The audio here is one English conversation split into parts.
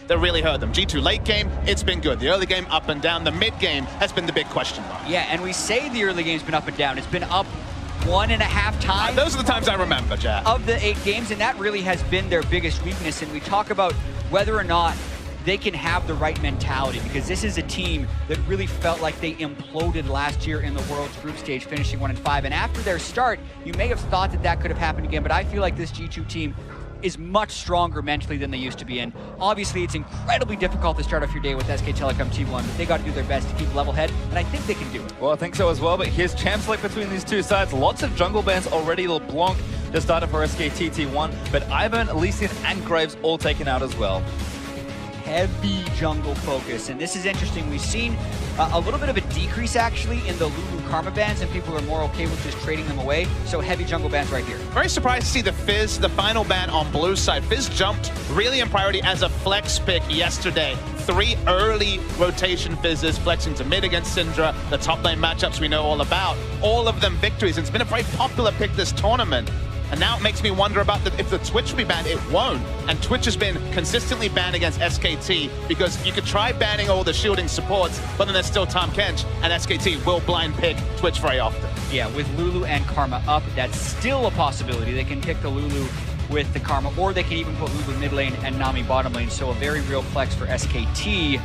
that really hurt them. G2 late game, it's been good. The early game, up and down. The mid game has been the big question mark. Yeah, and we say the early game's been up and down. It's been up 1.5 times. Those are the times I remember, Jack. Of the 8 games, and that really has been their biggest weakness. And we talk about whether or not they can have the right mentality, because this is a team that really felt like they imploded last year in the World's group stage, finishing 1-5. And after their start, you may have thought that that could have happened again, but I feel like this G2 team is much stronger mentally than they used to be. And obviously, it's incredibly difficult to start off your day with SK Telecom T1, but they got to do their best to keep level head, and I think they can do it. Well, I think so as well, but here's champ select between these two sides. Lots of jungle bans already. LeBlanc just started for SKT T1, but Ivan, Elysian, and Graves all taken out as well. Heavy jungle focus, and this is interesting. We've seen a little bit of a decrease actually in the Lulu Karma bans, and people are more okay with just trading them away. So heavy jungle bans right here. Very surprised to see the Fizz, the final ban on blue side. Fizz jumped really in priority as a flex pick yesterday. 3 early rotation Fizzes flexing to mid against Syndra, the top lane matchups we know all about. All of them victories. It's been a very popular pick this tournament. And now it makes me wonder about if the Twitch will be banned. It won't. And Twitch has been consistently banned against SKT because you could try banning all the shielding supports, but then there's still Tom Kench, and SKT will blind pick Twitch very often. Yeah, with Lulu and Karma up, that's still a possibility. They can pick the Lulu with the Karma, or they can even put Lulu mid lane and Nami bottom lane. So a very real flex for SKT.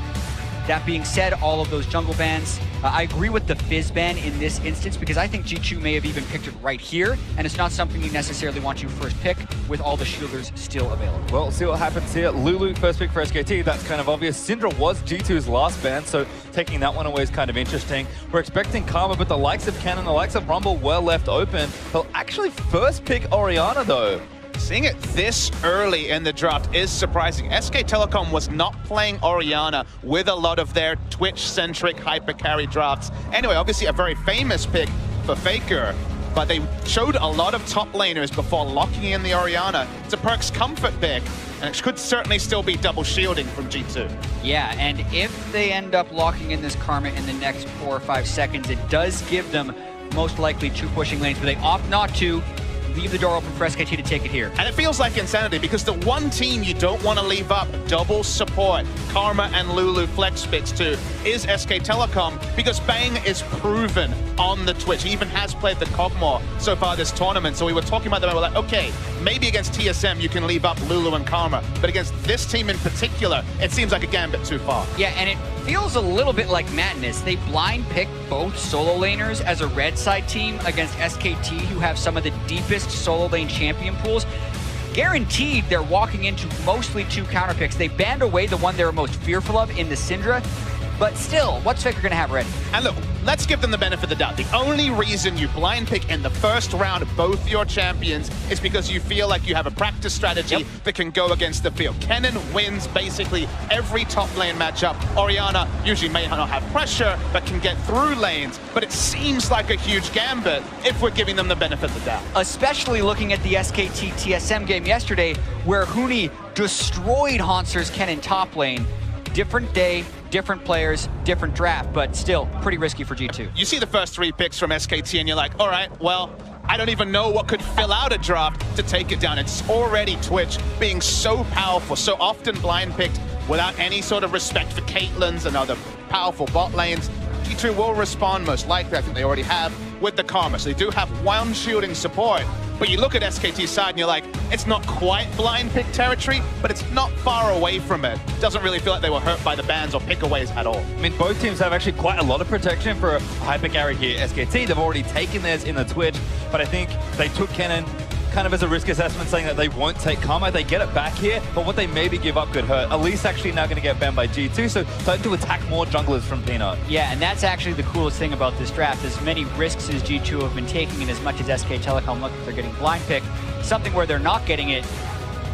That being said, all of those jungle bans, I agree with the Fizz ban in this instance because I think G2 may have even picked it right here, and it's not something you necessarily want to first pick with all the shielders still available. Well, see what happens here. Lulu, first pick for SKT, that's kind of obvious. Syndra was G2's last ban, so taking that one away is kind of interesting. We're expecting Karma, but the likes of Cannon, the likes of Rumble were left open. They'll actually first pick Orianna, though. Seeing it this early in the draft is surprising. SK Telecom was not playing Orianna with a lot of their Twitch-centric hyper-carry drafts. Anyway, obviously a very famous pick for Faker, but they showed a lot of top laners before locking in the Orianna. It's a Perkz comfort pick, and it could certainly still be double shielding from G2. Yeah, and if they end up locking in this Karma in the next 4 or 5 seconds, it does give them most likely 2 pushing lanes, but they opt not to. Leave the door open for SKT to take it here. And it feels like insanity because the one team you don't want to leave up double support, Karma and Lulu flex picks to, is SK Telecom, because Bang is proven on the Twitch. He even has played the Cogmore so far this tournament. So we were talking about them, we were like, okay, maybe against TSM you can leave up Lulu and Karma, but against this team in particular, it seems like a gambit too far. Yeah, and it feels a little bit like madness. They blind pick both solo laners as a red side team against SKT, who have some of the deepest solo lane champion pools. Guaranteed they're walking into mostly 2 counter picks. They banned away the one they were most fearful of in the Syndra, but still, what's Faker gonna have ready? And look, let's give them the benefit of the doubt. The only reason you blind pick in the first round both your champions is because you feel like you have a practice strategy that can go against the field. Kennen wins basically every top lane matchup. Orianna usually may not have pressure, but can get through lanes. But it seems like a huge gambit if we're giving them the benefit of the doubt. Especially looking at the SKT TSM game yesterday, where Huni destroyed Hauntzer's Kennen top lane. Different day, different players, different draft, but still pretty risky for G2. You see the first 3 picks from SKT and you're like, all right, well, I don't even know what could fill out a draft to take it down. It's already Twitch being so powerful, so often blind picked without any sort of respect for Caitlyn's and other powerful bot lanes. G2 will respond most likely, I think they already have, with the Karma. So they do have one shielding support. But you look at SKT's side and you're like, it's not quite blind pick territory, but it's not far away from it. Doesn't really feel like they were hurt by the bans or pickaways at all. I mean, both teams have actually quite a lot of protection for a hyper carry here. SKT, they've already taken theirs in the Twitch, but I think they took Kennen kind of as a risk assessment, saying that they won't take Karma. They get it back here, but what they maybe give up could hurt. Elise actually now going to get banned by G2, so starting to attack more junglers from Peanut. Yeah, and that's actually the coolest thing about this draft. As many risks as G2 have been taking, and as much as SK Telecom look like they're getting blind picked, something where they're not getting it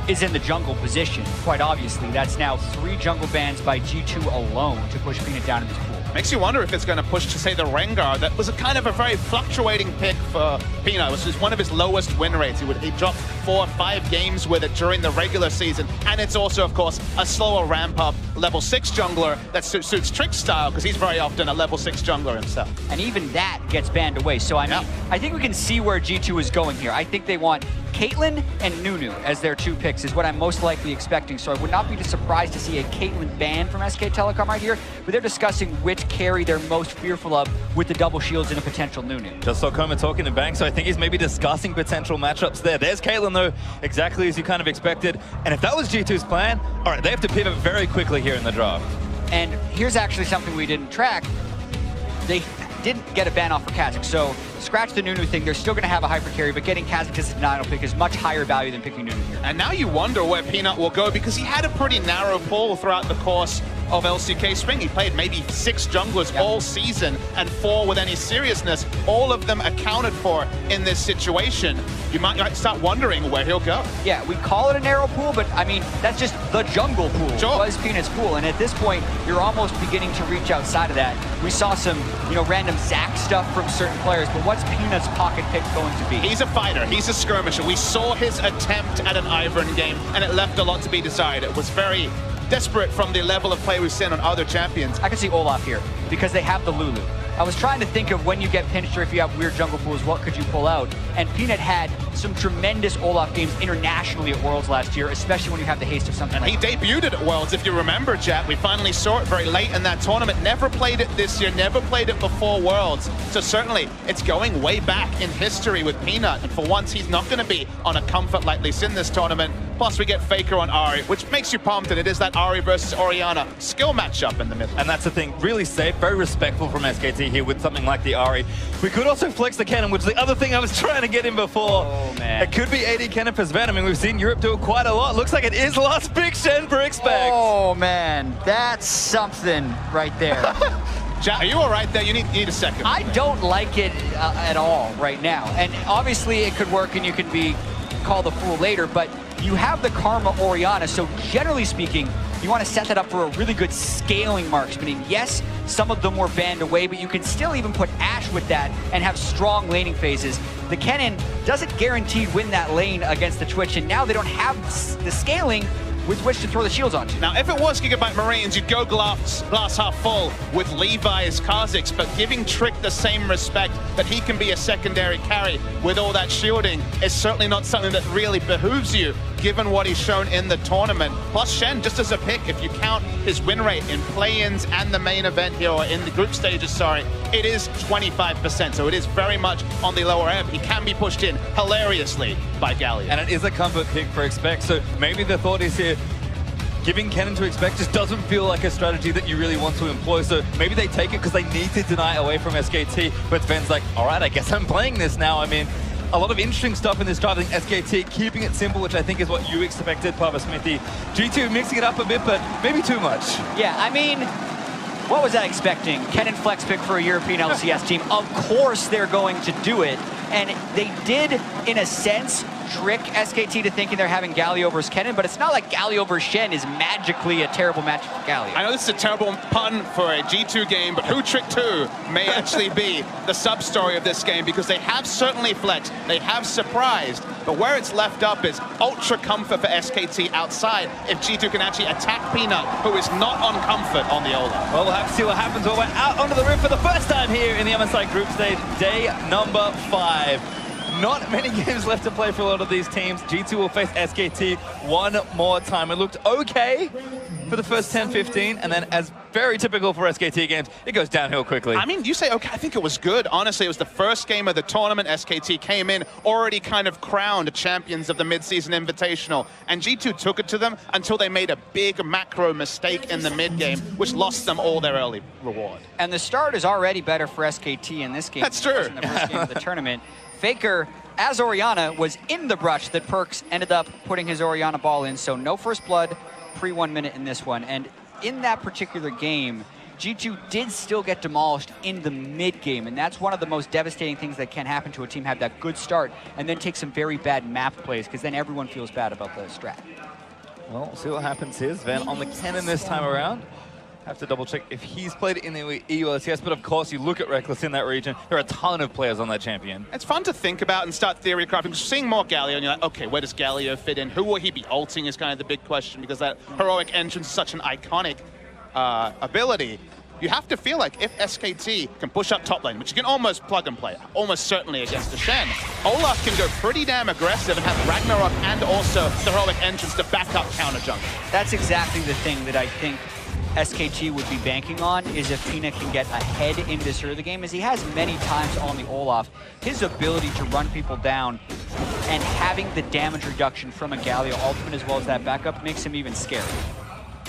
is in the jungle position. Quite obviously, that's now 3 jungle bans by G2 alone to push Peanut down in this pool. Makes you wonder if it's going to push to, say, the Rengar. That was a kind of a very fluctuating pick for Peanut. It was just one of his lowest win rates. He dropped 4 or 5 games with it during the regular season. And it's also, of course, a slower ramp-up level 6 jungler that suits Trick's style, because he's very often a level 6 jungler himself. And even that gets banned away. So, I mean, I think we can see where G2 is going here. I think they want Caitlyn and Nunu as their 2 picks is what I'm most likely expecting. So I would not be surprised to see a Caitlyn ban from SK Telecom right here, but they're discussing which carry they're most fearful of with the double shields and a potential Nunu. Just saw Koma talking to Bank, so I think he's maybe discussing potential matchups there. There's Caitlyn, though, exactly as you kind of expected. And if that was G2's plan, all right, they have to pivot very quickly here in the draft. And here's actually something we didn't track. They didn't get a ban off for Kha'Zix, so scratch the Nunu thing. They're still going to have a hyper carry, but getting Kha'Zix as a denial pick is much higher value than picking Nunu here. And now you wonder where Peanut will go, because he had a pretty narrow pool throughout the course of LCK Spring. He played maybe 6 junglers all season, and 4 with any seriousness. All of them accounted for in this situation. You might start wondering where he'll go. Yeah, we call it a narrow pool, but I mean, that's just the jungle pool. Sure. Was Peanut's pool, and at this point, you're almost beginning to reach outside of that. We saw some, random Zac stuff from certain players, but what's Peanut's pocket pick going to be? He's a fighter, he's a skirmisher. We saw his attempt at an Ivern game, and it left a lot to be desired. It was very desperate from the level of play we've seen on other champions. I can see Olaf here, because they have the Lulu. I was trying to think of when you get pinched or if you have weird jungle pools, what could you pull out? And Peanut had some tremendous Olaf games internationally at Worlds last year, especially when you have the haste of something like he debuted it at Worlds, if you remember, Jack. We finally saw it very late in that tournament. Never played it this year, never played it before Worlds. So certainly, it's going way back in history with Peanut. And for once, he's not going to be on a comfort like Lee Sin this tournament. Plus, we get Faker on Ahri, which makes you pumped, and it is that Ahri versus Orianna skill matchup in the middle. And that's the thing, really safe, very respectful from SKT here with something like the Ahri. We could also flex the cannon, which is the other thing I was trying to get in before. Oh, man. It could be AD cannon for Sven. I mean, we've seen Europe do it quite a lot. Looks like it is last pick, Shen for Expect. Oh, man, that's something right there. Jack, are you all right there? You need a second. I don't like it at all right now. And obviously, it could work and you could be called a fool later, but you have the Karma Orianna, so generally speaking, you want to set that up for a really good scaling marksman. Yes, some of them were banned away, but you can still even put Ashe with that and have strong laning phases. The Kennen doesn't guarantee win that lane against the Twitch, and now they don't have the scaling with which to throw the shields onto. Now, if it was Gigabyte Marines, you'd go glass half full with Levi's Kha'Zix, but giving Trick the same respect that he can be a secondary carry with all that shielding is certainly not something that really behooves you, given what he's shown in the tournament. Plus, Shen, just as a pick, if you count his win rate in play-ins and the main event here, or in the group stages, sorry, it is 25%, so it is very much on the lower end. He can be pushed in hilariously by Galio. And it is a comfort pick for Expect, so maybe the thought is here, giving Kennen to Expect just doesn't feel like a strategy that you really want to employ, so maybe they take it because they need to deny away from SKT, but Sven's like, all right, I guess I'm playing this now. I mean, a lot of interesting stuff in this draft. I think SKT keeping it simple, which I think is what you expected, Papa Smithy. G2 mixing it up a bit, but maybe too much. Yeah, I mean, what was I expecting? Kennen flex pick for a European LCS team. Of course they're going to do it. And they did, in a sense, trick SKT to thinking they're having Galio versus Kennen, but it's not like Galio versus Shen is magically a terrible match for Galio. I know this is a terrible pun for a G2 game, but Who Trick 2 may actually be the sub-story of this game, because they have certainly flexed, they have surprised, but where it's left up is ultra comfort for SKT outside if G2 can actually attack Peanut, who is not on comfort on the Olaf. Well, we'll have to see what happens when we're out onto the rim for the first time here in the MSI group stage, day number 5. Not many games left to play for a lot of these teams. G2 will face SKT one more time. It looked okay for the first 10-15, and then, as very typical for SKT games, it goes downhill quickly. I mean, you say okay, I think it was good. Honestly, it was the first game of the tournament. SKT came in already kind of crowned champions of the mid-season invitational, and G2 took it to them until they made a big macro mistake in the mid-game, which lost them all their early reward. And the start is already better for SKT in this game. That's true. In the first game of the tournament. Faker, as Orianna, was in the brush that Perkz ended up putting his Orianna ball in, so no first blood pre 1 minute in this one. And in that particular game, G2 did still get demolished in the mid game, and that's one of the most devastating things that can happen to a team, have that good start and then take some very bad map plays, because then everyone feels bad about the strat. Well, we'll see what happens here. Sven on the Kennen this time around. Have to double check if he's played in the EULCS, but of course you look at Reckless in that region, there are a ton of players on that champion. It's fun to think about and start theory crafting. Seeing more Galio, and you're like, okay, where does Galio fit in? Who will he be ulting is kind of the big question, because that heroic entrance is such an iconic ability. you have to feel like if SKT can push up top lane, which you can almost plug and play, almost certainly against the Shen, Olaf can go pretty damn aggressive and have Ragnarok and also the heroic entrance to back up counter jungle. That's exactly the thing that I think SKT would be banking on, is if Peanut can get ahead in this early game, as he has many times on the Olaf. His ability to run people down and having the damage reduction from a Galio ultimate as well as that backup makes him even scary.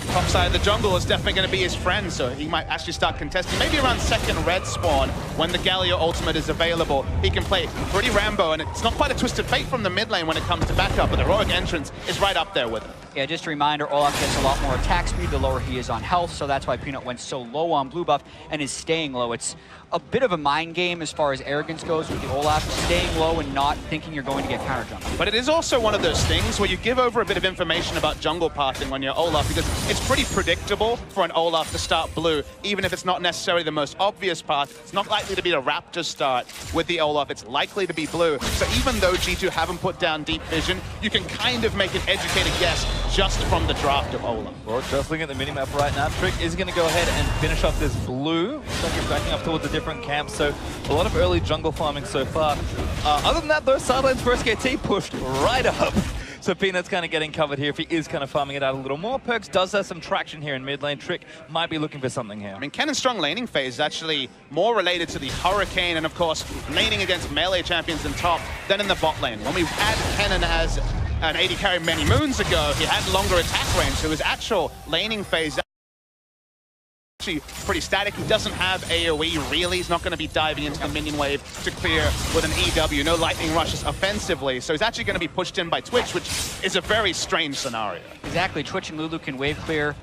Top side of the jungle is definitely going to be his friend, so he might actually start contesting. Maybe around second red spawn, when the Galio ultimate is available, he can play pretty Rambo, and it's not quite a Twisted Fate from the mid lane when it comes to backup, but the heroic entrance is right up there with it. Yeah, just a reminder, Olaf gets a lot more attack speed the lower he is on health, so that's why Peanut went so low on blue buff and is staying low. It's a bit of a mind game as far as arrogance goes with the Olaf, staying low and not thinking you're going to get counter jungle. But it is also one of those things where you give over a bit of information about jungle pathing when you're Olaf, because it's pretty predictable for an Olaf to start blue, even if it's not necessarily the most obvious path. It's not likely to be a Raptor start with the Olaf, it's likely to be blue. So even though G2 haven't put down deep vision, you can kind of make an educated guess just from the draft of Olaf. Well, just looking at the minimap right now, Trick is going to go ahead and finish off this blue. Looks like he's backing up towards a different camp, so a lot of early jungle farming so far. Other than that, though, sidelines for SKT pushed right up. So Peanut's kind of getting covered here if he is kind of farming it out a little more. Perkz does have some traction here in mid lane. Trick might be looking for something here. I mean, Kennen's strong laning phase is actually more related to the Hurricane and, of course, laning against melee champions in top than in the bot lane. When we had Kennen as an AD carry many moons ago, he had longer attack range, so his actual laning phase actually pretty static. He doesn't have AoE really. He's not going to be diving into the minion wave to clear with an EW. No lightning rushes offensively, so he's actually going to be pushed in by Twitch, which is a very strange scenario. Exactly. Twitch and Lulu can wave clear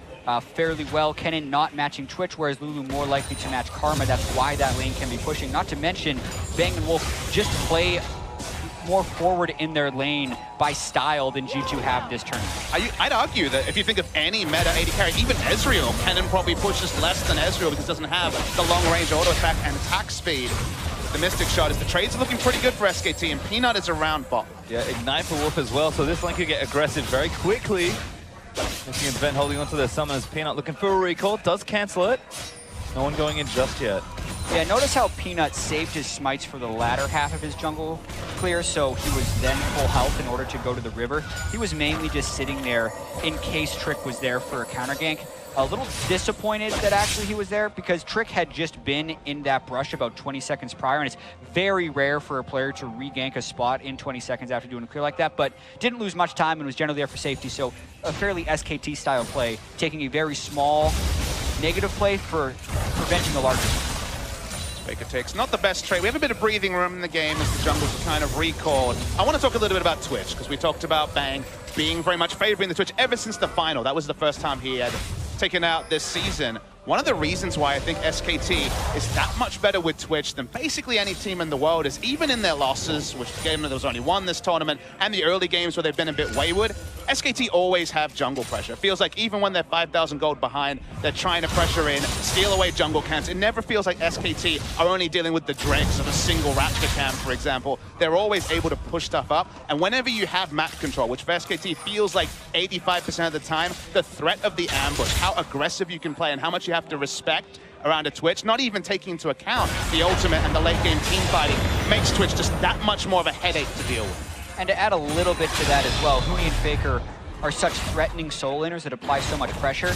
fairly well. Kennen not matching Twitch, whereas Lulu more likely to match Karma. That's why that lane can be pushing. Not to mention, Bang & Wolf just play more forward in their lane by style than G2 have this tournament. I'd argue that if you think of any meta AD carry, even Ezreal, Kennen probably pushes less than Ezreal because it doesn't have the long-range auto attack and attack speed. The Mystic Shot is the trades are looking pretty good for SKT, and Peanut is around bot. Yeah, Ignite for Wolf as well, so this lane could get aggressive very quickly. Looking at Ven holding onto their summoners. Peanut looking for a recall, does cancel it. No one going in just yet. Yeah, notice how Peanut saved his smites for the latter half of his jungle clear, so he was then full health in order to go to the river. He was mainly just sitting there in case Trick was there for a counter gank. A little disappointed that actually he was there because Trick had just been in that brush about 20 seconds prior, and it's very rare for a player to re-gank a spot in 20 seconds after doing a clear like that, but didn't lose much time and was generally there for safety, so a fairly SKT style play, taking a very small negative play for preventing a larger one. Faker takes not the best trade. We have a bit of breathing room in the game as the jungles are kind of recalled. I want to talk a little bit about Twitch, because we talked about Bang being very much favoring the Twitch ever since the final. That was the first time he had taken out this season. One of the reasons why I think SKT is that much better with Twitch than basically any team in the world is even in their losses, which game there was only one this tournament, and the early games where they've been a bit wayward, SKT always have jungle pressure. It feels like even when they're 5,000 gold behind, they're trying to pressure in, steal away jungle camps. It never feels like SKT are only dealing with the dregs of a single Raptor camp, for example. They're always able to push stuff up, and whenever you have map control, which for SKT feels like 85% of the time, the threat of the ambush, how aggressive you can play and how much you have to respect around a Twitch, not even taking into account the ultimate and the late game team fighting, makes Twitch just that much more of a headache to deal with. And to add a little bit to that as well, Huni and Faker are such threatening soul laners that apply so much pressure.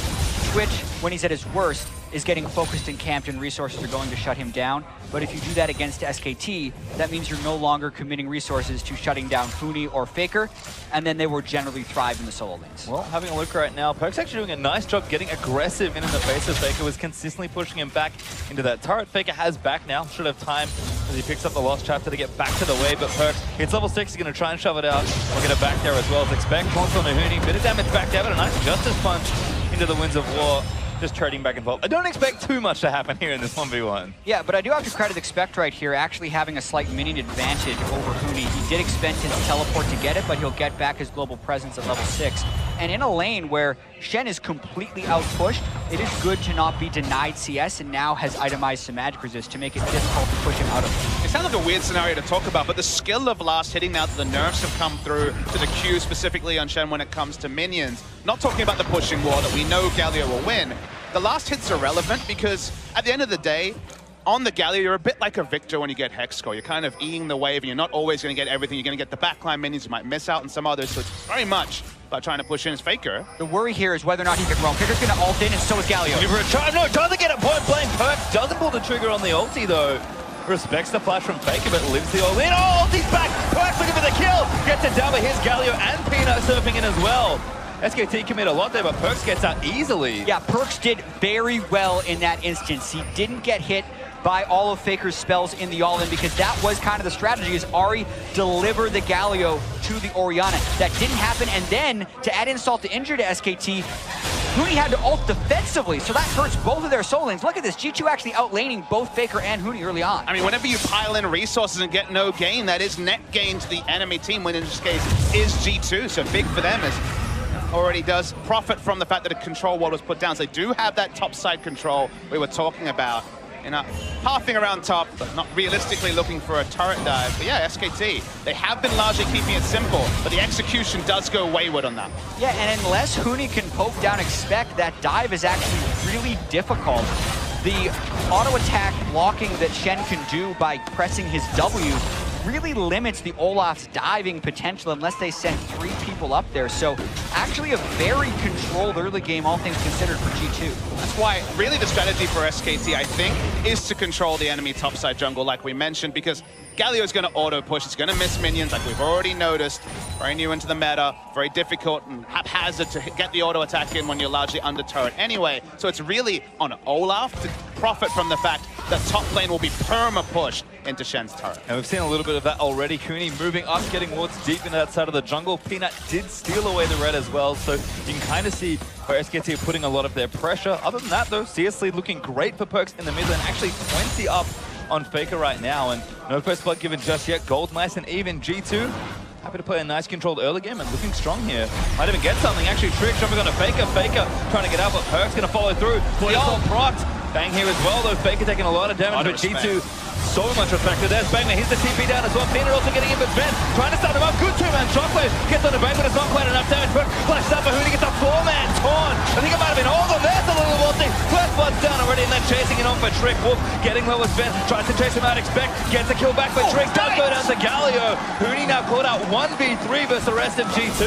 Twitch, when he's at his worst, is getting focused and camped and resources are going to shut him down. But if you do that against SKT, that means you're no longer committing resources to shutting down Huni or Faker, and then they will generally thrive in the solo lanes. Well, having a look right now, Perkz actually doing a nice job getting aggressive in the face of Faker, was consistently pushing him back into that turret. Faker has back now, should have time as he picks up the lost chapter to get back to the wave, but Perkz, it's level 6, he's going to try and shove it out. We'll get it back there as well as expect. Points on the Huni, bit of damage back there, but a nice Justice Punch into the Winds of War. Just trading back and forth. I don't expect too much to happen here in this 1v1. Yeah, but I do have to credit Expect right here actually having a slight minion advantage over Huni. He did expend his teleport to get it, but he'll get back his global presence at level 6. And in a lane where Shen is completely outpushed, it is good to not be denied CS and now has itemized some magic resist to make it difficult to push him out of it. It sounds like a weird scenario to talk about, but the skill of last hitting now that the nerfs have come through to the Q specifically on Shen when it comes to minions. Not talking about the pushing war that we know Galio will win. the last hit's irrelevant because at the end of the day, on the Galio, you're a bit like a Victor when you get Hex Score. You're kind of eating the wave, and you're not always going to get everything. You're going to get the backline minions. You might miss out on some others, so it's very much about trying to push in his Faker. The worry here is whether or not he can roam. Faker's going to ult in, and so is Galio. No, doesn't get a point blank. Perk doesn't pull the trigger on the ulti, though. Respects the flash from Faker, but lives the ult in. Oh, ulti's back! Perk's looking for the kill! Gets it down, but here's Galio and Peanut surfing in as well. SKT commit a lot there, but Perks gets out easily. Yeah, Perks did very well in that instance. He didn't get hit by all of Faker's spells in the all-in because that was kind of the strategy, is Ahri deliver the Galio to the Orianna. That didn't happen, and then to add insult to injury to SKT, Huni had to ult defensively, so that hurts both of their soul lanes. Look at this, G2 actually outlaning both Faker and Huni early on. I mean, whenever you pile in resources and get no gain, that is net gain to the enemy team, when in this case is G2, so big for them as already does profit from the fact that a control wall was put down. So they do have that top side control we were talking about. You know, pathing around top, but not realistically looking for a turret dive. But yeah, SKT, they have been largely keeping it simple, but the execution does go wayward on that. Yeah, and unless Huni can poke down expect, that dive is actually really difficult. The auto attack blocking that Shen can do by pressing his W really limits the Olaf's diving potential unless they send 3 people up there. So actually a very controlled early game, all things considered, for G2. That's why really the strategy for SKT, I think, is to control the enemy topside jungle like we mentioned, because Galio's going to auto push, it's going to miss minions like we've already noticed. Very new into the meta, very difficult and haphazard to get the auto attack in when you're largely under turret anyway. So it's really on Olaf to profit from the fact that top lane will be perma-pushed into Shen's turret. And we've seen a little bit of that already. Cooney moving up, getting wards deep into that side of the jungle. Peanut did steal away the red as well, so you can kind of see where SKT are putting a lot of their pressure. Other than that, though, seriously looking great for Perks in the mid lane. Actually 20 up on Faker right now, and no first blood given just yet. Gold nice and even. G2 happy to play a nice controlled early game and looking strong here. Might even get something. Actually, Trick jumping on a Faker. Faker trying to get out, but Perks going to follow through. Fully procced. Bang here as well, though. Faker taking a lot of damage, but G2 so much respect. There's Bang. Here's the TP down as well. Peanut also getting in, but Ben trying to start him up. Good two-man shockwave. Gets on the Bang, but it's not quite enough damage. But flashes up, but Huni gets a 4-man taunt. I think it might have been all of them. There's a little multi. First blood's down already, and then chasing it on for Trick. Wolf getting low as Ben. Tries to chase him out. Expect gets a kill back, but Trick does go down to Galio. Huni now caught out 1v3 versus the rest of G2.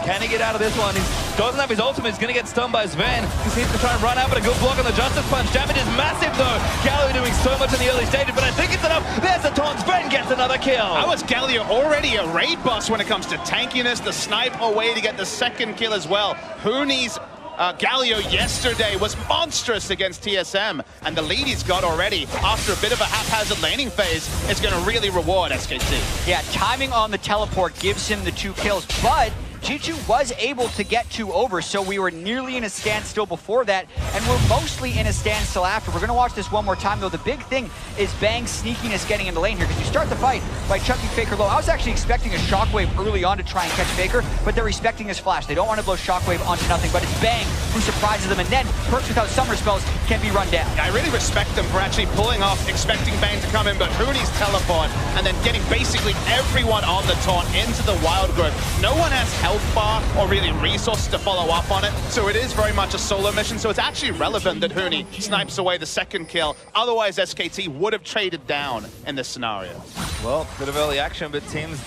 Can he get out of this one? He doesn't have his ultimate. He's going to get stunned by Sven. He seems to try and run out, but a good block on the Justice Punch. Damage is massive, though. Galio doing so much in the early stages, but I think it's enough. There's the taunt. Sven gets another kill. How is Galio already a raid boss when it comes to tankiness? The snipe away to get the second kill as well. Huni's Galio yesterday was monstrous against TSM, and the lead he's got already after a bit of a haphazard laning phase is going to really reward SKT. Yeah, timing on the teleport gives him the 2 kills, but G2 was able to get 2 over, so we were nearly in a standstill before that, and we're mostly in a standstill after. We're going to watch this one more time, though. The big thing is Bang's sneakiness getting into lane here, because you start the fight by chucking Faker low. I was actually expecting a shockwave early on to try and catch Faker, but they're respecting his flash. They don't want to blow shockwave onto nothing, but it's Bang who surprises them, and then Perks without summer spells can be run down. Yeah, I really respect them for actually pulling off, expecting Bang to come in, but Huni's teleport, and then getting basically everyone on the taunt into the wild growth. No one has health bar or really resources to follow up on it, so it is very much a solo mission, so it's actually relevant that Huni snipes away the second kill. Otherwise, SKT would have traded down in this scenario. Well, bit of early action, but teams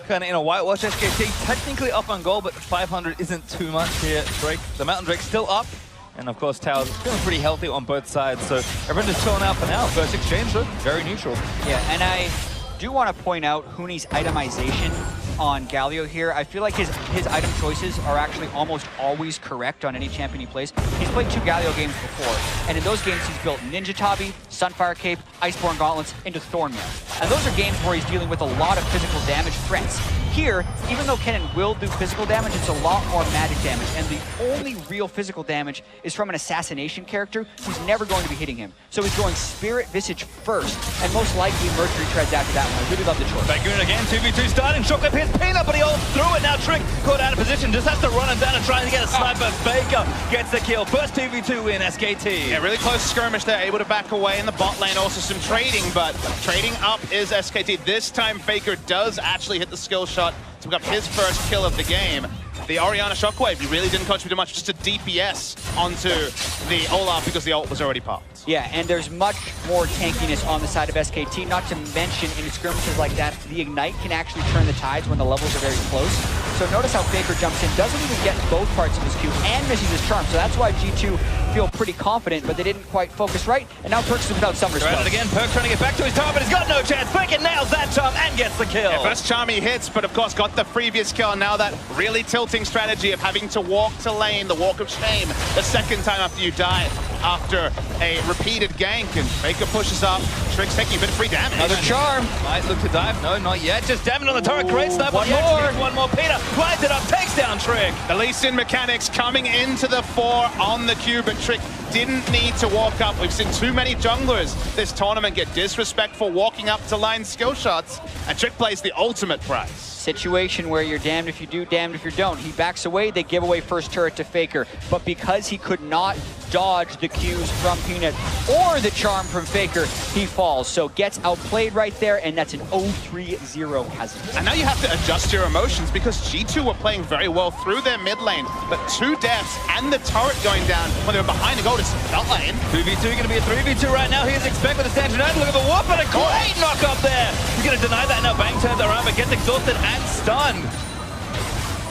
kind of in a whitewash. SKT technically up on goal, but 500 isn't too much here. Drake, the Mountain Drake's still up, and of course Tao's feeling pretty healthy on both sides, so everyone's just chilling out for now. First exchange, though, very neutral. Yeah, and I do want to point out Huni's itemization on Galio here. I feel like his item choices are actually almost always correct on any champion he plays. He's played 2 Galio games before, and in those games he's built Ninja Tabi, Sunfire Cape, Iceborne Gauntlets into Thornmail. And those are games where he's dealing with a lot of physical damage threats. Here, even though Kennen will do physical damage, it's a lot more magic damage, and the only real physical damage is from an assassination character who's never going to be hitting him. So he's going Spirit Visage first, and most likely Mercury Treads after that one. I really love the choice. Back in again, 2v2 starting. Shockwave hits Peanut, but he holds through it. Now Trick caught out of position, just has to run him down and try and get a sniper. Faker gets the kill. First 2v2 win, SKT. Yeah, really close skirmish there, able to back away in the bot lane. Also some trading, but trading up is SKT. This time Faker does actually hit the skill shot to pick up his first kill of the game. the Orianna Shockwave, you really didn't contribute much, just a DPS onto the Olaf because the ult was already popped. Yeah, and there's much more tankiness on the side of SKT, not to mention in skirmishes like that, the Ignite can actually turn the tides when the levels are very close. So notice how Faker jumps in, doesn't even get both parts of his Q, and misses his charm. So that's why G2 feel pretty confident, but they didn't quite focus right, and now Perkz is without Summer Spell. It again, Perkz trying to get back to his tower, but he's got no chance. Faker nails that charm and gets the kill. Yeah, first charm he hits, but of course got the previous kill, and now that really tilting strategy of having to walk to lane, the walk of shame, the second time after you die, after a repeated gank, and Faker pushes up, Trick's taking a bit of free damage. Another charm. Might look to dive. No, not yet. Just damage on the turret. Great snipe. One more. One more. Peter lines it up, takes down Trick. The Lee Sin mechanics coming into the fore on the Q, but Trick didn't need to walk up. We've seen too many junglers this tournament get disrespectful walking up to line skill shots, and Trick plays the ultimate price. Situation where you're damned if you do, damned if you don't. He backs away, they give away first turret to Faker, but because he could not dodge the Qs from Peanut or the charm from Faker, he falls. So gets outplayed right there, and that's an 0-3-0 chasm. And now you have to adjust your emotions because G2 were playing very well through their mid lane, but 2 deaths and the turret going down when they were behind the goal to belt lane. 2v2 going to be a 3v2 right now. Here's Expect with a stand United. Look at the whoop and a great knock up there. He's going to deny that now. Bang turns around, but gets exhausted and stunned.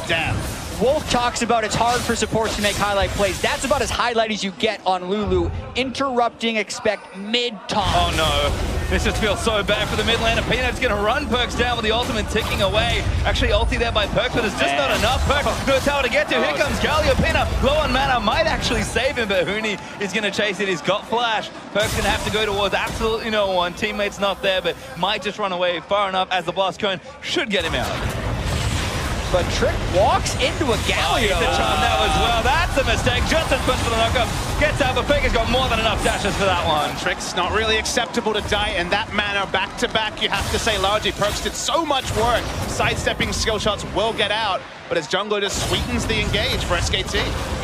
Damn. Wolf talks about it's hard for supports to make highlight plays. That's about as highlight as you get on Lulu. Interrupting Expect mid-taunt. Oh no, this just feels so bad for the mid laner. Peanut's gonna run Perkz down with the ultimate ticking away. Actually ulti there by Perkz, but it's just not enough. Perkz, no tower to get to. Here comes Galio. Peanut, low on mana, might actually save him, but Huni is gonna chase it. He's got flash. Perkz gonna have to go towards absolutely no one. Teammate's not there, but might just run away far enough as the blast cone should get him out. But Trick walks into a Galio. He's the charm now as well. That's a mistake. Just as much for the knockup. Gets out, but Faker's got more than enough dashes for that one. Trick's not really acceptable to die in that manner. Back to back, you have to say largely. Perkz did so much work. Sidestepping skill shots will get out, but his jungler just sweetens the engage for SKT.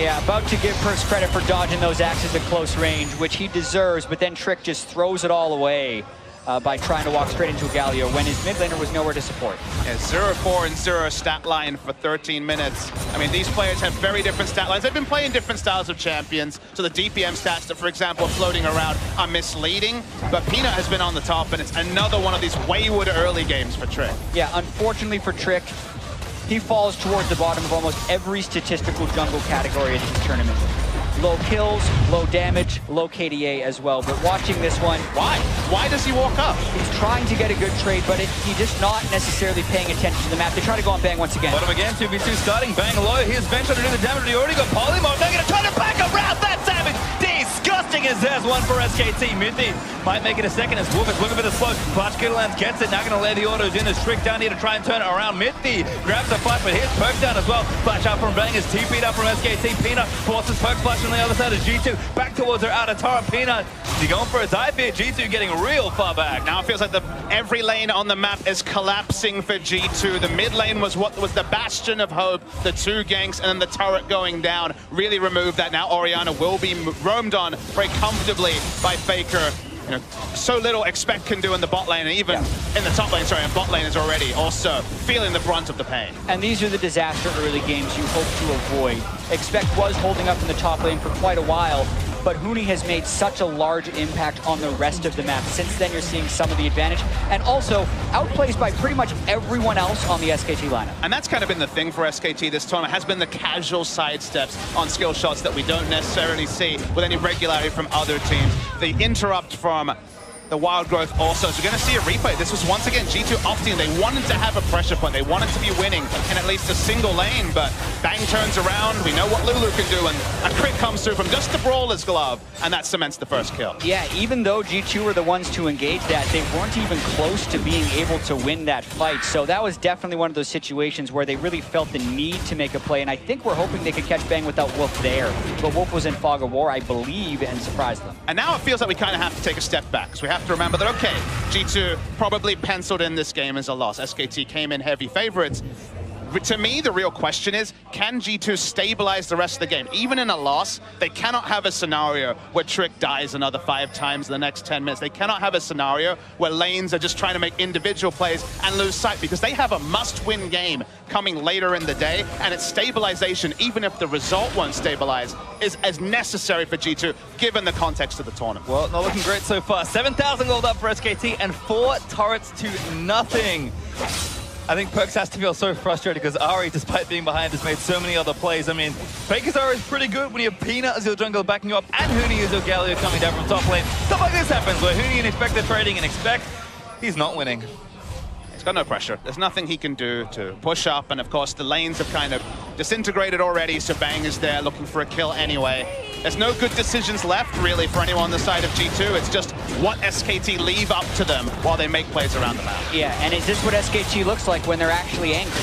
Yeah, about to give Perkz credit for dodging those axes at close range, which he deserves, but then Trick just throws it all away. By trying to walk straight into a Galio when his mid laner was nowhere to support. Yeah, 0-4 and 0 stat line for 13 minutes. I mean, these players have very different stat lines. They've been playing different styles of champions, so the DPM stats that, for example, are floating around are misleading, but Peanut has been on the top, and it's another one of these wayward early games for Trick. Yeah, unfortunately for Trick, he falls towards the bottom of almost every statistical jungle category in this tournament. Low kills, low damage, low KDA as well. But watching this one... Why? Why does he walk up? He's trying to get a good trade, but he's just not necessarily paying attention to the map. They try to go on Bang once again. Bottom again, 2v2 starting. Bang low. Here's Bench trying to do the damage. He already got Polymorph. They're going to try to back around that damage. Disgusting as there's one for SKT. Middy might make it a second as Wolf is looking for the slow. Clutch Kidderlands gets it. Now going to lay the autos in. As Trick down here to try and turn it around. Middy grabs the flash, but here's Perkz down as well. Flash up from Bang is TP'd up from SKT. Peanut forces Perkz flash on the other side of G2. Back towards her outer tower. Peanut, is he going for a dive here? G2 getting real far back. Now it feels like every lane on the map is collapsing for G2. The mid lane was what was the bastion of hope. The 2 ganks and then the turret going down really removed that. Now Orianna will be roamed on very comfortably by Faker. You know, so little Expect can do in the bot lane, and even in the top lane, sorry, and bot lane is already also feeling the brunt of the pain. And these are the disaster early games you hope to avoid. Expect was holding up in the top lane for quite a while, but Huni has made such a large impact on the rest of the map. Since then, you're seeing some of the advantage, and also outplays by pretty much everyone else on the SKT lineup. And that's kind of been the thing for SKT this tournament, has been the casual sidesteps on skill shots that we don't necessarily see with any regularity from other teams. The interrupt from the Wild Growth also. So we're going to see a replay. This was once again G2 opting. They wanted to have a pressure point. They wanted to be winning in at least a single lane, but Bang turns around. We know what Lulu can do, and a crit comes through from just the Brawler's Glove, and that cements the first kill. Yeah, even though G2 were the ones to engage that, they weren't even close to being able to win that fight. So that was definitely one of those situations where they really felt the need to make a play, and I think we're hoping they could catch Bang without Wolf there. But Wolf was in Fog of War, I believe, and surprised them. And now it feels like we kind of have to take a step back, because we have to remember that, okay, G2 probably penciled in this game as a loss. SKT came in heavy favorites. to me, the real question is, can G2 stabilize the rest of the game? Even in a loss, they cannot have a scenario where Trick dies another 5 times in the next 10 minutes. They cannot have a scenario where lanes are just trying to make individual plays and lose sight, because they have a must-win game coming later in the day, and its stabilization, even if the result won't stabilize, is as necessary for G2, given the context of the tournament. Well, not looking great so far. 7,000 gold up for SKT and 4 turrets to nothing. I think Perkz has to feel so frustrated because Ari, despite being behind, has made so many other plays. I mean, Faker's Ari is pretty good when you have Peanut as your jungle backing you up and Huni as your Galio coming down from top lane. Stuff like this happens where Huni can expect the trading and expect he's not winning. He's got no pressure. There's nothing he can do to push up, and of course the lanes have kind of disintegrated already, so Bang is there looking for a kill anyway. There's no good decisions left, really, for anyone on the side of G2. It's just what SKT leave up to them while they make plays around the map. Yeah, and is this what SKT looks like when they're actually angry?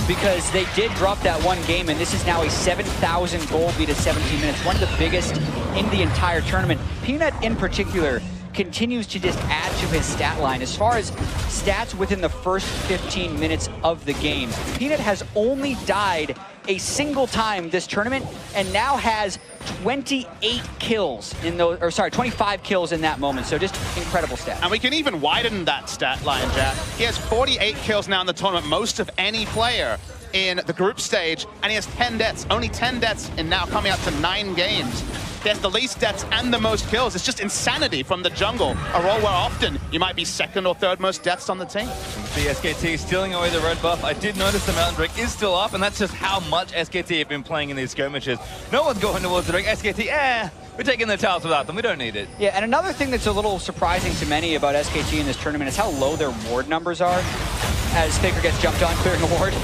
Because they did drop that one game, and this is now a 7,000 gold lead at 17 minutes, one of the biggest in the entire tournament. Peanut, in particular, continues to just add to his stat line. As far as stats within the first 15 minutes of the game, Peanut has only died a single time this tournament and now has 28 kills in those, or sorry, 25 kills in that moment. So just incredible stats. And we can even widen that stat line, Jack. He has 48 kills now in the tournament, most of any player in the group stage, and he has 10 deaths, only 10 deaths in now coming up to 9 games. He has the least deaths and the most kills. It's just insanity from the jungle, a role where often you might be second or third most deaths on the team. The SKT stealing away the red buff. I did notice the Mountain Drake is still up, and that's just how much SKT have been playing in these skirmishes. No one's going towards the Drake. SKT, we're taking the towers without them. We don't need it. Yeah, and another thing that's a little surprising to many about SKT in this tournament is how low their ward numbers are as Faker gets jumped on clearing a ward.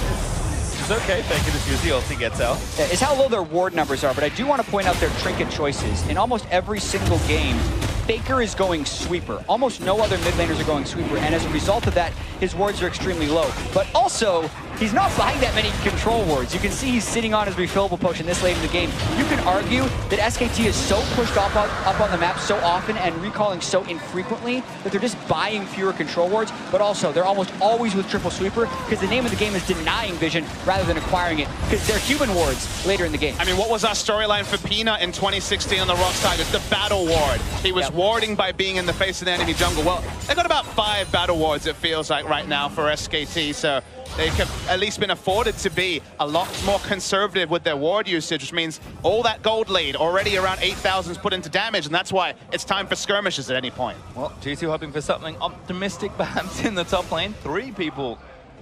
It's okay, Faker just use the ult, he gets out. Yeah, it's how low their ward numbers are, but I do want to point out their trinket choices. In almost every single game, Faker is going sweeper. Almost no other mid laners are going sweeper, and as a result of that, his wards are extremely low. But also, he's not buying that many control wards. You can see he's sitting on his refillable potion this late in the game. You can argue that SKT is so pushed up on the map so often and recalling so infrequently that they're just buying fewer control wards, but also they're almost always with triple sweeper because the name of the game is denying vision rather than acquiring it because they're human wards later in the game. I mean, what was our storyline for Peanut in 2016 on the Rocks Tigers? The battle ward. He was warding by being in the face of the enemy jungle. Well, they've got about 5 battle wards, it feels like, right now for SKT, so they have at least been afforded to be a lot more conservative with their ward usage, which means all that gold lead, already around 8,000 is put into damage, and that's why it's time for skirmishes at any point. Well, G2 hoping for something optimistic perhaps in the top lane. 3 people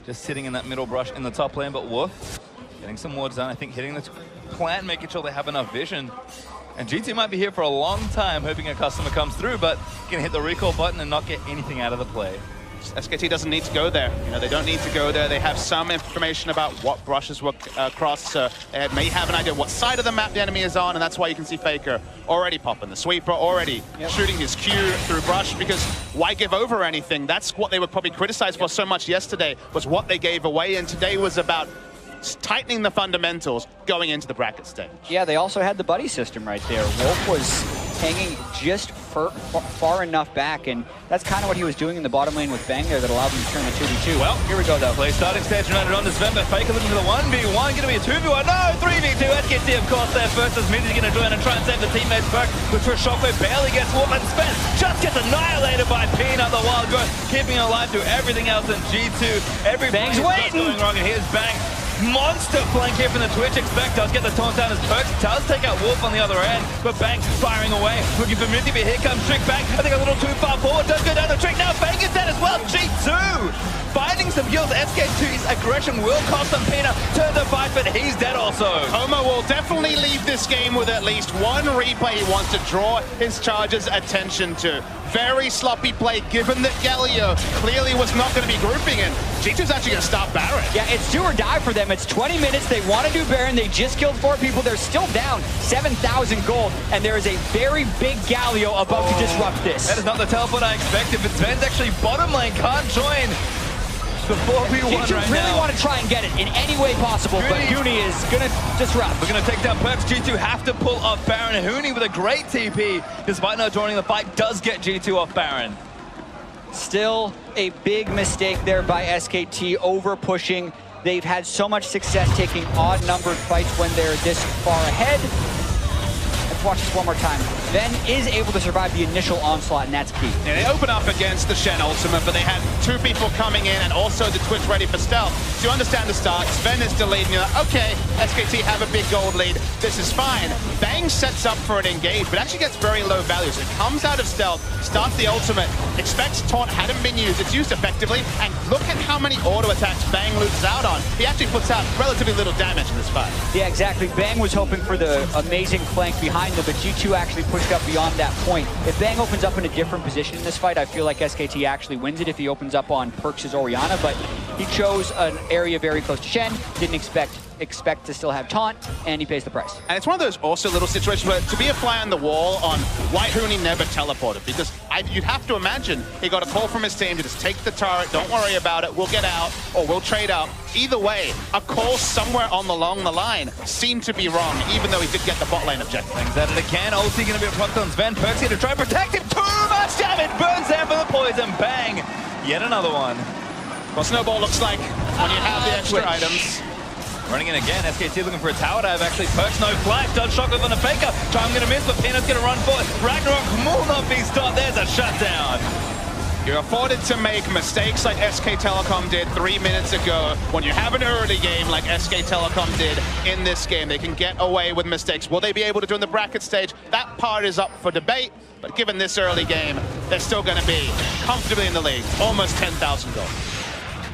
just sitting in that middle brush in the top lane, but Wolf getting some wards done. I think hitting the plant, making sure they have enough vision. And G2 might be here for a long time, hoping a customer comes through, but can hit the recall button and not get anything out of the play. SKT doesn't need to go there. You know, they don't need to go there. They have some information about what brushes were crossed, so they may have an idea what side of the map the enemy is on, and that's why you can see Faker already popping the sweeper, already shooting his Q through brush, because why give over anything? That's what they were probably criticized for so much yesterday, was what they gave away, and today was about tightening the fundamentals going into the bracket stage. Yeah, they also had the buddy system right there. Wolf was hanging just far enough back, and that's kind of what he was doing in the bottom lane with Bang there that allowed him to turn the 2v2. Well, here we go though. Play starting stage United on this November. Faker looking for the 1v1, gonna be a 2v1, no, 3v2. SKT of course there first as Mid is gonna join and try and save the teammates back, which for Shockwave barely gets Wolf, and Spence just gets annihilated by Peanut, the wild growth, keeping alive through everything else in G2. Every Bang's waiting! Going wrong, and here's Bang. Monster flank here from the Twitch. Expect does get the taunt down as Perkz does take out Wolf on the other end, but Bang firing away, looking for Minty, but here comes Trick Bang. I think a little too far forward, does go down the Trick. Now Bang is dead as well. G2 finding some kills. SK2's aggression will cost them. Peanut turns the fight, but he's dead also. Homo will definitely leave this game with at least one replay he wants to draw his Chargers' attention to. Very sloppy play, given that Galio clearly was not going to be grouping in. G2's actually going to stop Baron. Yeah, it's do or die for them. It's 20 minutes. They want to do Baron. They just killed 4 people. They're still down 7,000 gold, and there is a very big Galio about to disrupt this. That is not the teleport I expected, but Sven's actually bottom lane, can't join. Before we won G2 right really now. want to try and get it in any way possible, but Huni is going to disrupt. We're going to take down Perkz. G2 have to pull off Baron, and Huni with a great TP, despite not joining the fight, does get G2 off Baron. Still a big mistake there by SKT, over pushing They've had so much success taking odd-numbered fights when they're this far ahead. Let's watch this one more time. Ben is able to survive the initial onslaught, and that's key. Yeah, they open up against the Shen ultimate, but they had two people coming in and also the Twitch ready for stealth. So you understand the start. Sven is delayed, and you're like, okay, SKT have a big gold lead. This is fine. Bang sets up for an engage, but actually gets very low values. It comes out of stealth, starts the ultimate, expects taunt hadn't been used. It's used effectively, and look at how many auto attacks Bang loses out on. He actually puts out relatively little damage in this fight. Yeah, exactly. Bang was hoping for the amazing flank behind them, but G2 actually pushed up beyond that point. If Bang opens up in a different position in this fight, I feel like SKT actually wins it if he opens up on Perks' Orianna, but he chose an area very close to Shen, didn't expect to still have taunt, and he pays the price. And it's one of those also little situations where to be a fly on the wall on why Huni never teleported, because you'd have to imagine he got a call from his team to just take the turret, don't worry about it, we'll get out, or we'll trade up. Either way, a call somewhere along the line seemed to be wrong, even though he did get the bot lane objective. Things at it again. Ulti going to be procced on Sven. Perks here to try and protect him. Too much damage. Burns down for the poison. Bang. Yet another one. Well, Snowball looks like when you have the extra items. Running in again. SKT looking for a tower dive. Actually, Perks no flash. Does shock on the Faker. Time going to miss, but Peanut's going to run for it. Ragnarok will not be stopped. There's a shutdown. You're afforded to make mistakes like SK Telecom did 3 minutes ago. When you have an early game like SK Telecom did in this game, they can get away with mistakes. Will they be able to do in the bracket stage? That part is up for debate, but given this early game, they're still going to be comfortably in the league. Almost 10,000 gold.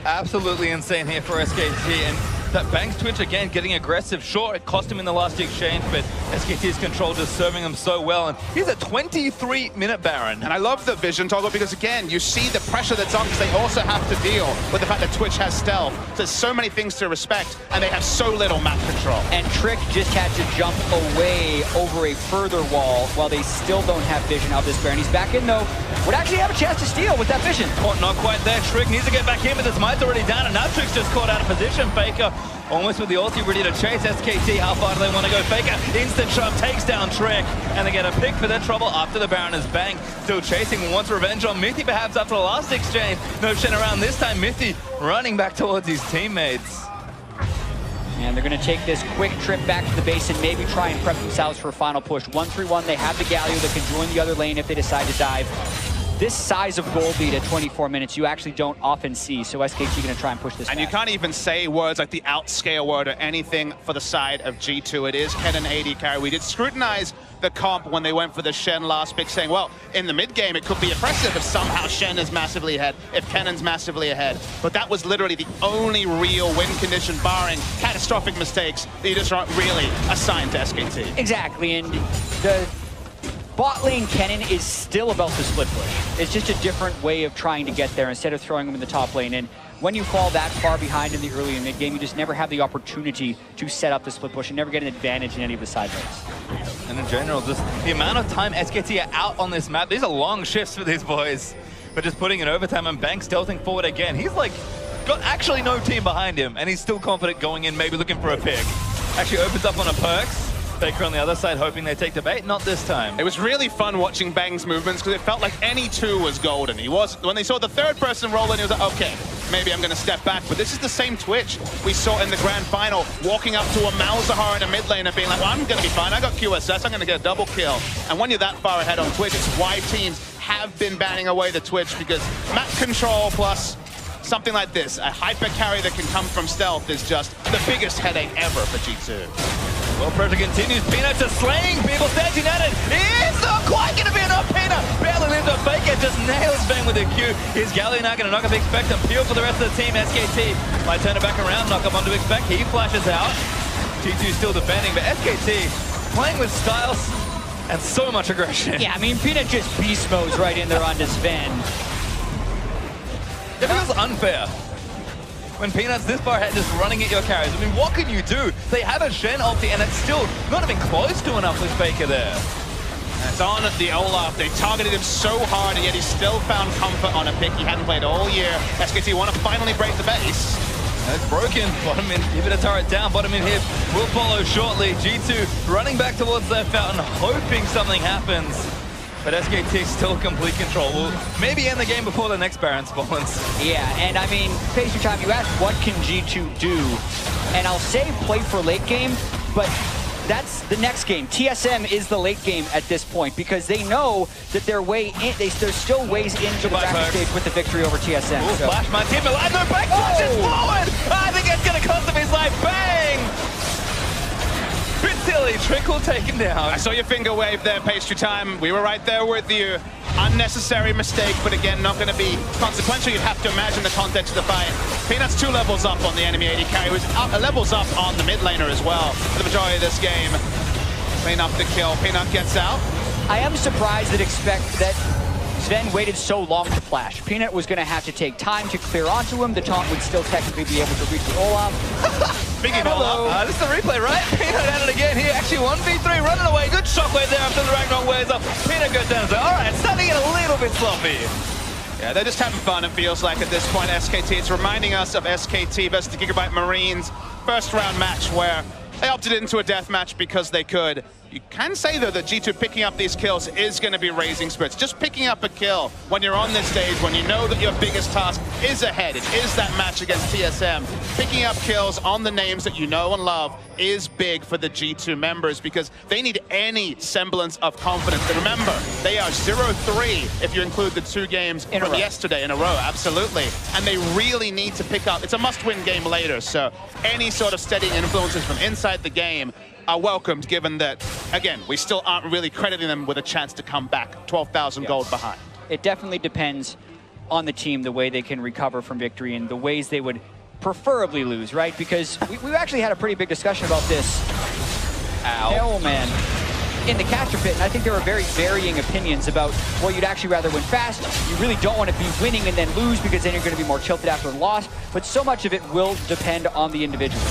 Absolutely insane here for SKT, and that Bang's Twitch again getting aggressive. Sure, it cost him in the last exchange, but SKT's control just serving them so well, and he's a 23-minute Baron. And I love the vision toggle because, again, you see the pressure that's on because they also have to deal with the fact that Twitch has stealth. So there's so many things to respect, and they have so little map control. And Trick just had to jump away over a further wall while they still don't have vision of this Baron. He's back in, though. Would actually have a chance to steal with that vision. Oh, not quite there. Trick needs to get back in, but his might's already down, and now Trick's just caught out of position. Faker almost with the ulti ready to chase SKT. How far do they want to go? Faker, instant shove, takes down Trick, and they get a pick for their trouble after the Baron is Bang. Still chasing, wants revenge on Mythy perhaps after the last exchange. No Shen around this time. Mythy running back towards his teammates. And they're going to take this quick trip back to the base and maybe try and prep themselves for a final push. 1-3-1, they have the Galio that can join the other lane if they decide to dive. This size of gold lead at 24 minutes, you actually don't often see, so SKT going to try and push this And back. you can't even say words like the outscale word or anything for the side of G2. It is Kennen AD carry. We did scrutinize the comp when they went for the Shen last pick, saying, well, in the mid game, it could be impressive if somehow Shen is massively ahead, if Kennen's massively ahead. But that was literally the only real win condition, barring catastrophic mistakes, that you just aren't really assigned to SKT. Exactly, and the bot lane Kennen is still about the split push. It's just a different way of trying to get there instead of throwing him in the top lane. And when you fall that far behind in the early and mid game, you just never have the opportunity to set up the split push and never get an advantage in any of the side lanes. And in general, just the amount of time SKT are out on this map, these are long shifts for these boys. But just putting in overtime and Bang stealthing forward again. He's like, got actually no team behind him, and he's still confident going in, maybe looking for a pick. Actually opens up on a Perks. Faker on the other side hoping they take the bait, not this time. It was really fun watching Bang's movements because it felt like any two was golden. He was, when they saw the third person roll in, he was like, okay, maybe I'm going to step back. But this is the same Twitch we saw in the grand final, walking up to a Malzahar in a mid lane and being like, well, I'm going to be fine. I got QSS. I'm going to get a double kill. And when you're that far ahead on Twitch, it's why teams have been banning away the Twitch, because map control plus something like this, a hyper carry that can come from stealth, is just the biggest headache ever for G2. Well, pressure continues. Peanut just slaying people, standing at it. It's not quite going to be enough. Peanut barely lives up. Faker just nails Bang with a Q. Is Galio now going to knock up Expect and peel for the rest of the team? SKT might turn it back around, knock up onto Expect. He flashes out. G2 still defending, but SKT playing with styles and so much aggression. Yeah, I mean, Peanut just beast modes right in there onto Sven. It feels unfair when Peanut's this far ahead just running at your carries. I mean, what can you do? They have a Shen ulti and it's still not even close to enough with Faker there. It's on the Olaf. They targeted him so hard, and yet he still found comfort on a pick he hadn't played all year. SKT want to finally break the base. And it's broken. Bottom in, give it a turret down. Bottom in here will follow shortly. G2 running back towards their fountain, hoping something happens. but SKT still complete control. Will maybe end the game before the next Baron spawns. Yeah, and I mean, Pastry Time, you asked what can G2 do, and I'll say play for late game, but that's the next game. TSM is the late game at this point because they know that their way in, there's still ways into the bracket stage with the victory over TSM. Ooh, Flash, my team alive, no back flashes forward! I think it's gonna cost him his life, bang! Bit silly, Trickle taken down. I saw your finger wave there, Pastry Time. We were right there with you. Unnecessary mistake, but again, not going to be consequential. You'd have to imagine the context of the fight. Peanut's 2 levels up on the enemy AD carry, who's levels up on the mid laner as well for the majority of this game. Clean up the kill. Peanut gets out. I am surprised that Sven waited so long to flash. Peanut was going to have to take time to clear onto him. The taunt would still technically be able to reach the Olaf. Speaking of Olaf, this is the replay, right? Peanut at it again here. Actually, 1v3 running away. Good shockwave there after the Ragnarok wears off. Peanut goes down. So, all right, starting to get a little bit sloppy. Yeah, they're just having fun, it feels like, at this point, SKT. It's reminding us of SKT versus the Gigabyte Marines first round match where they opted into a death match because they could. You can say, though, that G2 picking up these kills is going to be raising spirits. Just picking up a kill when you're on this stage, when you know that your biggest task is ahead, it is that match against TSM. Picking up kills on the names that you know and love is big for the G2 members because they need any semblance of confidence. And remember, they are 0-3 if you include the 2 games from yesterday in a row, absolutely. And they really need to pick up. It's a must-win game later, so any sort of steadying influences from inside the game are welcomed, given that, again, we still aren't really crediting them with a chance to come back 12,000 gold behind. It definitely depends on the team, the way they can recover from victory and the ways they would preferably lose, right? Because we actually had a pretty big discussion about this. Oh, man. In the caster pit, and I think there are very varying opinions about, well, you'd actually rather win fast. You really don't want to be winning and then lose because then you're going to be more tilted after a loss. But so much of it will depend on the individual.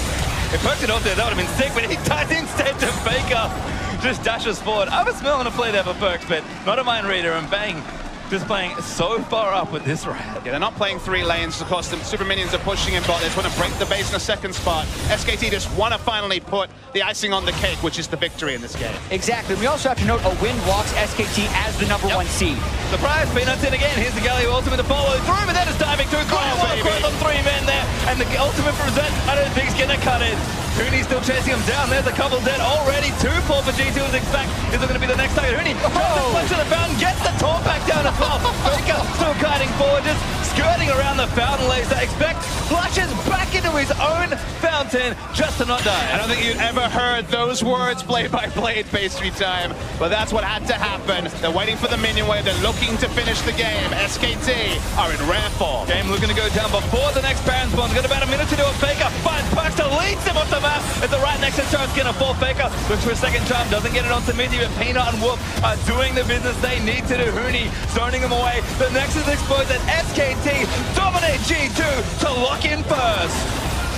If Perks had off there, that would have been sick, but he dies instead to Faker. Just dashes forward. I was smelling a play there for Perks, but not a mind reader, and bang. Just playing so far up with this round. Yeah, they're not playing 3 lanes. Of course, the super minions are pushing in bot. They just want to break the base in a second spot. SKT just want to finally put the icing on the cake, which is the victory in this game. Exactly. We also have to note a win walks SKT as the #1 seed. Surprise, Peanuts in again. Here's the Galio ultimate to follow through, but then it's diving through. Growth on 3 men there. And the ultimate from Zed, I don't think he's going to cut it. Huni still chasing him down. There's a couple dead already. 2 fall for G2 as expect. Is it going to be the next target? Huni flash to the fountain, gets the taunt back down as well. Faker still kiting forward, just skirting around the fountain laser. Expect flashes back into his own fountain just to not die. I don't think you'd ever heard those words played by Blade Pastry Time, but that's what had to happen. They're waiting for the minion wave. They're looking to finish the game. SKT are in rare form. Game looking to go down before the next Baron spawn. Got about a minute to do it. Faker finds Perks to lead him off the map. It's the right next to turn, gonna fall. Faker looks for a second charm, doesn't get it onto Mindy, but Peanut and Wolf are doing the business they need to do. Huni zoning them away. The Nexus explodes and SKT dominate G2 to lock in first.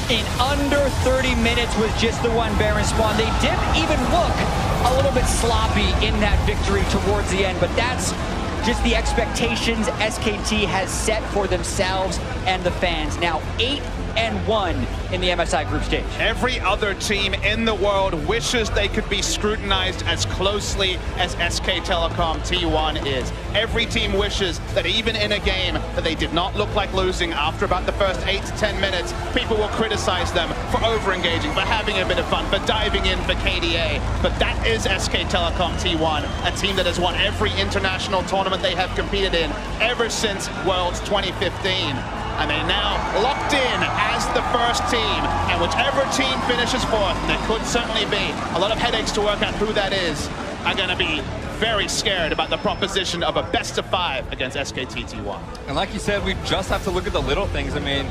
In under 30 minutes with just the 1 Baron spawn, they did even look a little bit sloppy in that victory towards the end, but that's just the expectations SKT has set for themselves and the fans. Now 8-1 in the MSI group stage. Every other team in the world wishes they could be scrutinized as closely as SK Telecom T1 is. Every team wishes that even in a game that they did not look like losing after about the first 8 to 10 minutes, people will criticize them for over-engaging, for having a bit of fun, for diving in for KDA. But that is SK Telecom T1, a team that has won every international tournament they have competed in ever since Worlds 2015. And they now locked in as the first team, and whichever team finishes fourth, and there could certainly be a lot of headaches to work out who that is, are going to be very scared about the proposition of a best-of-5 against SKT T1. And like you said, we just have to look at the little things. I mean,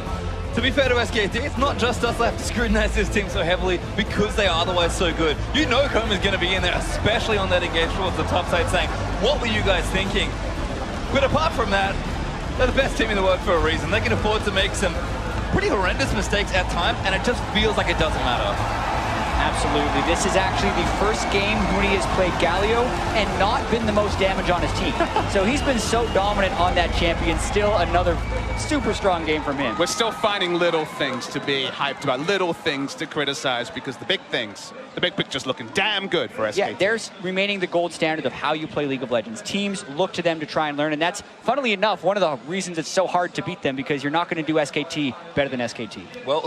to be fair to SKT, it's not just us that have to scrutinize this team so heavily because they are otherwise so good. You know Coma is going to be in there, especially on that engage towards the top side, saying, what were you guys thinking? But apart from that, they're the best team in the world for a reason. They can afford to make some pretty horrendous mistakes at times, and it just feels like it doesn't matter. Absolutely. This is actually the first game Mooney has played Galio and not been the most damage on his team. So he's been so dominant on that champion. Still another super strong game from him. We're still finding little things to be hyped about, little things to criticize, because the big things, the big picture's looking damn good for SKT. Yeah, there's remaining the gold standard of how you play League of Legends. Teams look to them to try and learn, and that's, funnily enough, one of the reasons it's so hard to beat them, because you're not going to do SKT better than SKT. Well,